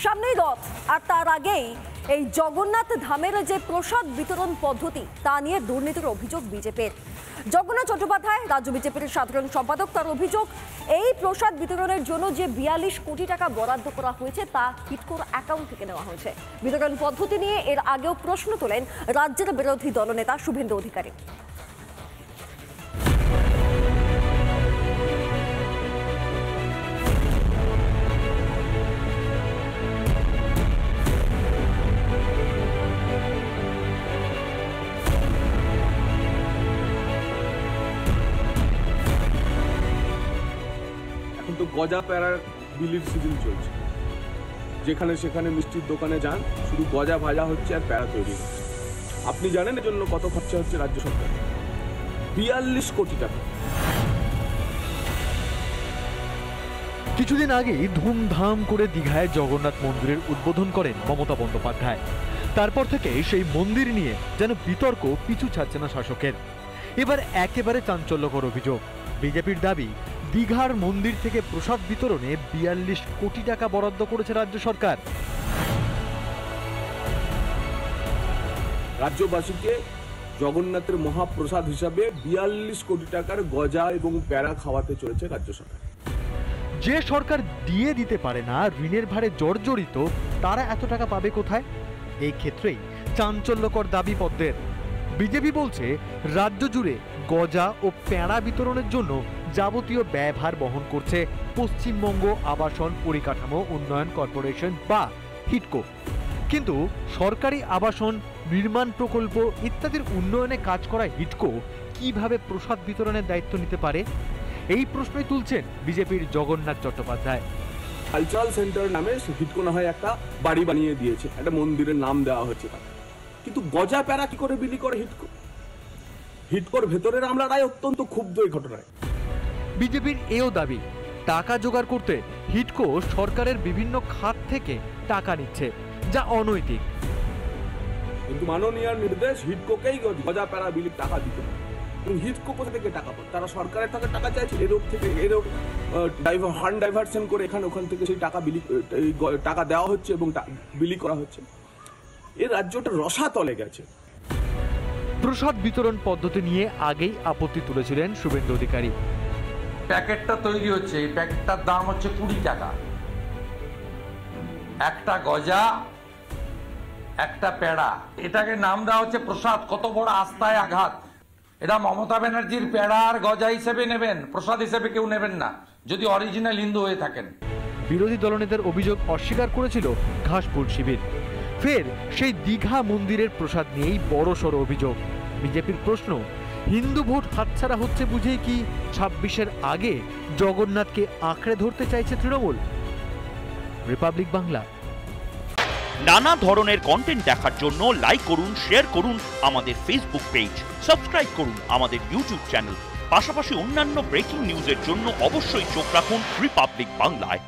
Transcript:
সামনেই রথ, আর তার আগেই এই জগন্নাথ ধামের যে প্রসাদ বিতরণ পদ্ধতি তা নিয়ে দুর্নীতির অভিযোগ বিজেপির। জগন্নাথ চট্টোপাধ্যায় রাজ্য বিজেপির সাধারণ সম্পাদক, তার অভিযোগ এই প্রসাদ বিতরণের জন্য যে 42 কোটি টাকা বরাদ্দ করা হয়েছে তা হিডকোর অ্যাকাউন্ট থেকে নেওয়া হয়েছে। বিতরণ পদ্ধতি নিয়ে এর আগেও প্রশ্ন তোলেন রাজ্যের বিরোধী দলনেতা শুভেন্দু অধিকারী। এখন তো গজা প্যারার বিলির সিজন চলছে, যেখানে সেখানে মিষ্টির দোকানে যান, শুধু গজা ভাজা হচ্ছে আর প্যারা তৈরি হচ্ছে। আপনি জানেন এর জন্য কত খরচা হচ্ছে রাজ্য সরকার? 42 কোটি টাকা। কিছুদিন আগেই ধুমধাম করে দীঘায় জগন্নাথ মন্দিরের উদ্বোধন করেন মমতা বন্দ্যোপাধ্যায়। তারপর থেকে সেই মন্দির নিয়ে যেন বিতর্ক পিছু ছাড়ছে না শাসকের। এবার একেবারে চাঞ্চল্যকর অভিযোগ। বিজেপির দাবি, দীঘার মন্দির থেকে প্রসাদ বিতরণে 42 কোটি টাকা বরাদ্দ করেছে রাজ্য সরকার। রাজ্যবাসীকে জগন্নাথের মহাপ্রসাদ হিসাবে 42 কোটি টাকার গজা এবং প্যারা খাওয়াতে চলেছে রাজ্য সরকার। যে সরকার দিয়ে দিতে পারে না, ঋণের ভারে জর্জরিত, তারা এত টাকা পাবে কোথায়? এই ক্ষেত্রেই চাঞ্চল্যকর দাবি পদ্মের। বিজেপি বলছে রাজ্য জুড়ে গজা ও প্যাঁড়া বিতরণের জন্য যাবতীয় ব্যয়ভার বহন করছে পশ্চিমবঙ্গ আবাসন পরিকাঠামো উন্নয়ন কর্পোরেশন বা হিডকো। কিন্তু সরকারি আবাসন, নির্মাণ প্রকল্প ইত্যাদির উন্নয়নে কাজ করা হিডকো কিভাবে প্রসাদ বিতরণের দায়িত্ব নিতে পারে? এই প্রশ্নই তুলছেন বিজেপির জগন্নাথ চট্টোপাধ্যায়। কালচারাল সেন্টার নামে হিডকো না হয় একটা বাড়ি বানিয়ে দিয়েছে, একটা মন্দিরের নাম দেওয়া হচ্ছে তাকে, কিন্তু গজা প্যারা কি করে বিলি করে হিডকো? হিডকোর ভেতরের আমলারাই অত্যন্ত ক্ষুব্ধ এই ঘটনায়। বিজেপির এও দাবি, টাকা জোগাড় করতে হিডকো সরকারের বিভিন্ন খাত থেকে টাকা নিচ্ছে, যা অনৈতিক। কিন্তু মাননীয় নির্দেশ হিডকোকেই গজা প্যারা বিলির টাকা দিতে হবে। হিডকো কোথা থেকে টাকা পায়? তারা সরকারের থেকে টাকা চাইছে, এর থেকে ফান্ড ডাইভার্সন করে এখানে ওখান থেকে সেই টাকা বিলি টাকা দেওয়া হচ্ছে এবং বিলি করা হচ্ছে। এই রাজ্যটা রসাতলে গেছে। প্রসাদ বিতরণ পদ্ধতি নিয়ে আগেই আপত্তি তুলেছিলেন শুভেন্দু অধিকারী। প্যাকেটটা তৈরি হচ্ছে, এই প্যাকেটটার দাম হচ্ছে 20 টাকা। একটা গজা, একটা প্যাড়া, এটাকে নাম দেওয়া হচ্ছে প্রসাদ। কত বড় আস্থায় আঘাত! এটা মমতা ব্যানার্জির প্যাড়া আর গজা হিসেবে নেবেন, প্রসাদ হিসেবে কেউ নেবেন না, যদি অরিজিনাল হিন্দু হয়ে থাকেন। বিরোধী দলনেতার অভিযোগ অস্বীকার করেছিল ঘাসফুল শিবির। ফের সেই দীঘা মন্দিরের প্রসাদ নিয়েই বড়সড় অভিযোগ। বিজেপির প্রশ্ন, হিন্দু ভোট হাতছাড়া হচ্ছে বুঝেই কি 26-এর আগে জগন্নাথকে আঁকড়ে ধরতে চাইছে তৃণমূল? রিপাবলিক বাংলা। নানা ধরনের কন্টেন্ট দেখার জন্য লাইক করুন, শেয়ার করুন আমাদের ফেসবুক পেজ, সাবস্ক্রাইব করুন আমাদের ইউটিউব চ্যানেল। পাশাপাশি অন্যান্য ব্রেকিং নিউজের জন্য অবশ্যই চোখ রাখুন রিপাবলিক বাংলায়।